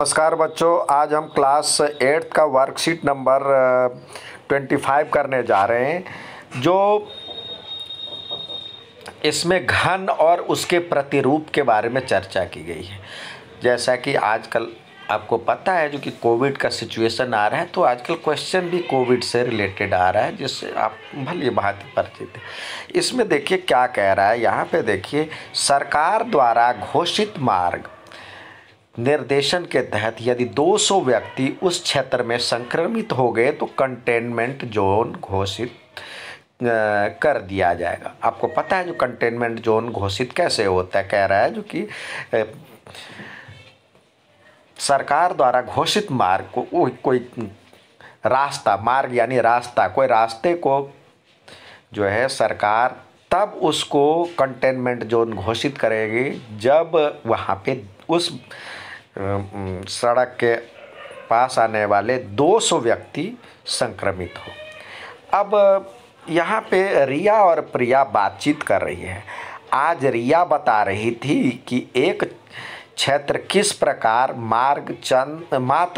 नमस्कार बच्चों, आज हम क्लास 8 का वर्कशीट नंबर 25 करने जा रहे हैं। जो इसमें घन और उसके प्रतिरूप के बारे में चर्चा की गई है। जैसा कि आजकल आपको पता है जो कि कोविड का सिचुएशन आ रहा है, तो आजकल क्वेश्चन भी कोविड से रिलेटेड आ रहा है, जिससे आप भली भांति परिचित हैं। इसमें देखिए क्या कह रहा है, यहाँ पे देखिए, सरकार द्वारा घोषित मार्ग निर्देशन के तहत यदि 200 व्यक्ति उस क्षेत्र में संक्रमित हो गए तो कंटेनमेंट जोन घोषित कर दिया जाएगा। आपको पता है जो कंटेनमेंट जोन घोषित कैसे होता है, कह रहा है जो कि सरकार द्वारा घोषित मार्ग को कोई रास्ता, मार्ग यानी रास्ता, कोई रास्ते को जो है सरकार तब उसको कंटेनमेंट जोन घोषित करेगी जब वहाँ पे उस सड़क के पास आने वाले 200 व्यक्ति संक्रमित हो। अब यहाँ पे रिया और प्रिया बातचीत कर रही है। आज रिया बता रही थी कि एक क्षेत्र किस प्रकार मात्र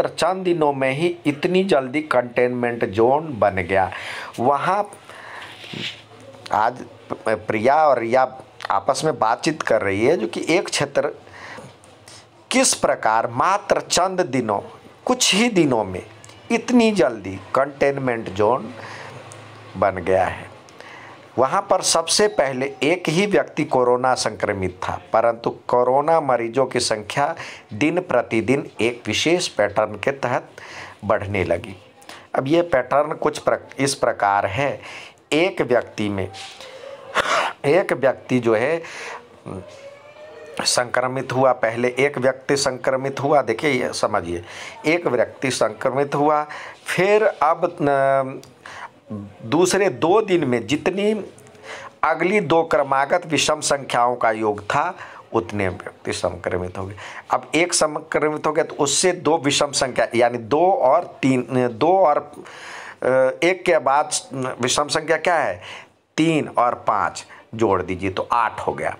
चंद दिनों में ही इतनी जल्दी कंटेनमेंट जोन बन गया। वहाँ आज प्रिया और रिया आपस में बातचीत कर रही है जो कि एक क्षेत्र किस प्रकार मात्र चंद दिनों, कुछ ही दिनों में इतनी जल्दी कंटेनमेंट जोन बन गया है। वहाँ पर सबसे पहले एक ही व्यक्ति कोरोना संक्रमित था, परंतु कोरोना मरीजों की संख्या दिन प्रतिदिन एक विशेष पैटर्न के तहत बढ़ने लगी। अब ये पैटर्न कुछ इस प्रकार है। एक व्यक्ति जो है संक्रमित हुआ, पहले एक व्यक्ति संक्रमित हुआ, देखिए ये समझिए, एक व्यक्ति संक्रमित हुआ, फिर अब दूसरे 2 दिन में जितनी अगली 2 क्रमागत विषम संख्याओं का योग था उतने व्यक्ति संक्रमित हो गए। अब एक संक्रमित हो गया तो उससे 2 विषम संख्या यानी 2 और 1 के बाद विषम संख्या क्या है, 3 और 5 जोड़ दीजिए तो 8 हो गया।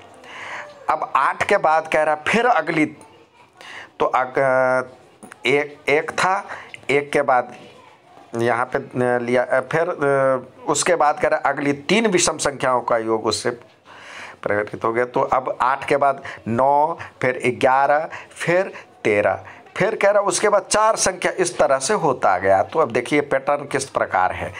अब 8 के बाद कह रहा फिर अगली, तो एक था, 1 के बाद यहाँ पे लिया, फिर उसके बाद कह रहा अगली 3 विषम संख्याओं का योग उससे प्रकटित हो गया। तो अब 8 के बाद 9, फिर 11, फिर 13, फिर कह रहा उसके बाद 4 संख्या, इस तरह से होता गया। तो अब देखिए पैटर्न किस प्रकार है।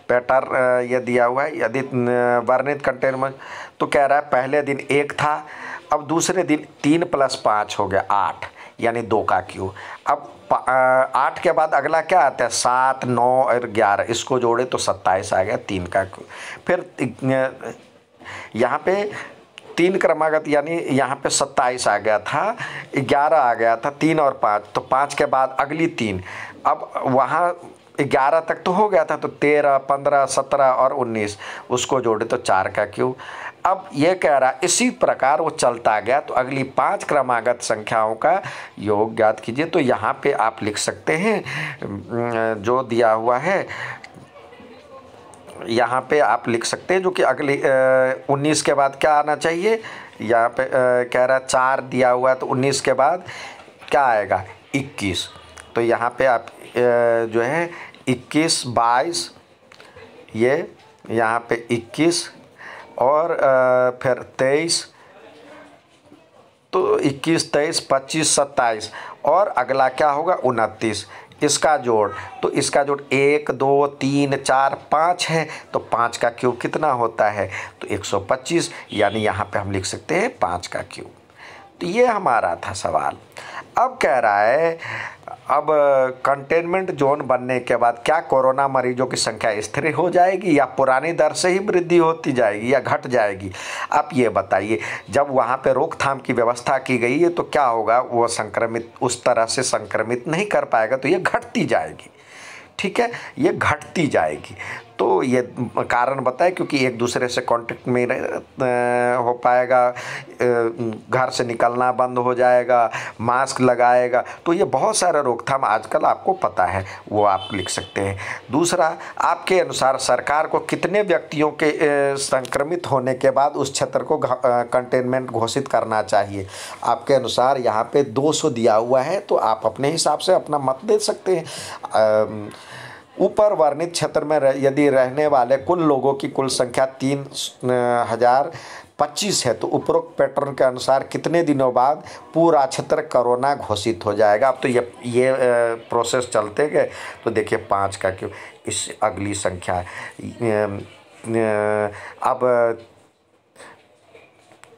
पैटर्न ये दिया हुआ है, यदि वर्णित कंटेनमेंट, तो कह रहा है पहले दिन 1 था, अब दूसरे दिन 3 + 5 हो गया 8, यानी 2 का क्यू। अब 8 के बाद अगला क्या आता है, 7, 9 और 11, इसको जोड़े तो 27 आ गया, 3 का क्यू। फिर यहाँ पे 3 क्रमागत यानी यहाँ पे 27 आ गया था, 11 आ गया था, 3 और 5, तो 5 के बाद अगली 3, अब वहाँ 11 तक तो हो गया था, तो 13, 15, 17 और 19, उसको जोड़े तो 4 का क्यू। अब ये कह रहा इसी प्रकार वो चलता गया, तो अगली 5 क्रमागत संख्याओं का योग ज्ञात कीजिए। तो यहाँ पे आप लिख सकते हैं जो दिया हुआ है, यहाँ पे आप लिख सकते हैं जो कि अगली 19 के बाद क्या आना चाहिए। यहाँ पे कह रहा 4 दिया हुआ है, तो 19 के बाद क्या आएगा, 21। तो यहाँ पे आप जो है 21, 22, ये यहाँ पे 21 और फिर 23, तो 21, 23, 25, 27 और अगला क्या होगा 29, इसका जोड़, तो इसका जोड़ 1, 2, 3, 4, 5 है, तो 5 का क्यूब कितना होता है, तो 125, यानी यहाँ पे हम लिख सकते हैं 5 का क्यूब। तो ये हमारा था सवाल। अब कह रहा है अब कंटेनमेंट जोन बनने के बाद क्या कोरोना मरीजों की संख्या स्थिर हो जाएगी या पुरानी दर से ही वृद्धि होती जाएगी या घट जाएगी। आप ये बताइए, जब वहाँ पे रोकथाम की व्यवस्था की गई है तो क्या होगा, वो संक्रमित उस तरह से संक्रमित नहीं कर पाएगा, तो ये घटती जाएगी। ठीक है, ये घटती जाएगी। तो ये कारण बताए, क्योंकि एक दूसरे से कांटेक्ट में हो पाएगा, घर से निकलना बंद हो जाएगा, मास्क लगाएगा, तो ये बहुत सारा रोकथाम आजकल आपको पता है, वो आप लिख सकते हैं। दूसरा, आपके अनुसार सरकार को कितने व्यक्तियों के संक्रमित होने के बाद उस क्षेत्र को कंटेनमेंट घोषित करना चाहिए? आपके अनुसार यहाँ पे 200 दिया हुआ है, तो आप अपने हिसाब से अपना मत दे सकते हैं। ऊपर वर्णित क्षेत्र में यदि रहने वाले कुल लोगों की कुल संख्या 3025 है, तो उपरोक्त पैटर्न के अनुसार कितने दिनों बाद पूरा क्षेत्र कोरोना घोषित हो जाएगा? अब तो ये प्रोसेस चलते गए, तो देखिए 5 का क्यों, इस अगली संख्या अब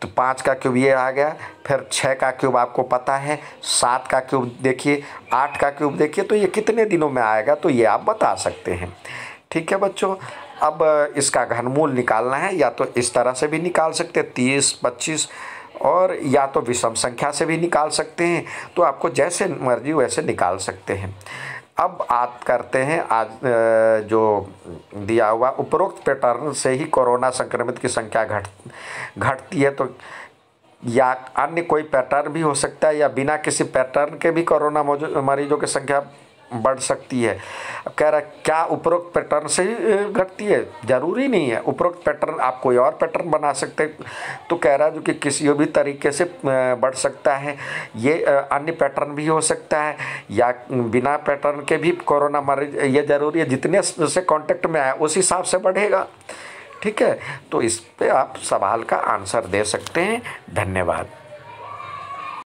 तो 5 का क्यूब ये आ गया, फिर 6 का क्यूब आपको पता है, 7 का क्यूब देखिए, 8 का क्यूब देखिए, तो ये कितने दिनों में आएगा, तो ये आप बता सकते हैं। ठीक है बच्चों, अब इसका घनमूल निकालना है, या तो इस तरह से भी निकाल सकते हैं 30, 25, और या तो विषम संख्या से भी निकाल सकते हैं, तो आपको जैसे मर्जी वैसे निकाल सकते हैं। अब बात करते हैं आज जो दिया हुआ उपरोक्त पैटर्न से ही कोरोना संक्रमित की संख्या घटती है, तो या अन्य कोई पैटर्न भी हो सकता है, या बिना किसी पैटर्न के भी कोरोना मरीजों की संख्या बढ़ सकती है। कह रहा है क्या उपरोक्त पैटर्न से ही घटती है? जरूरी नहीं है, उपरोक्त पैटर्न आप कोई और पैटर्न बना सकते हैं। तो कह रहा है जो कि किसी भी तरीके से बढ़ सकता है, ये अन्य पैटर्न भी हो सकता है, या बिना पैटर्न के भी कोरोना मरीज, ये जरूरी है जितने से कांटेक्ट में आए उस हिसाब से बढ़ेगा। ठीक है, तो इस पे आप सवाल का आंसर दे सकते हैं। धन्यवाद।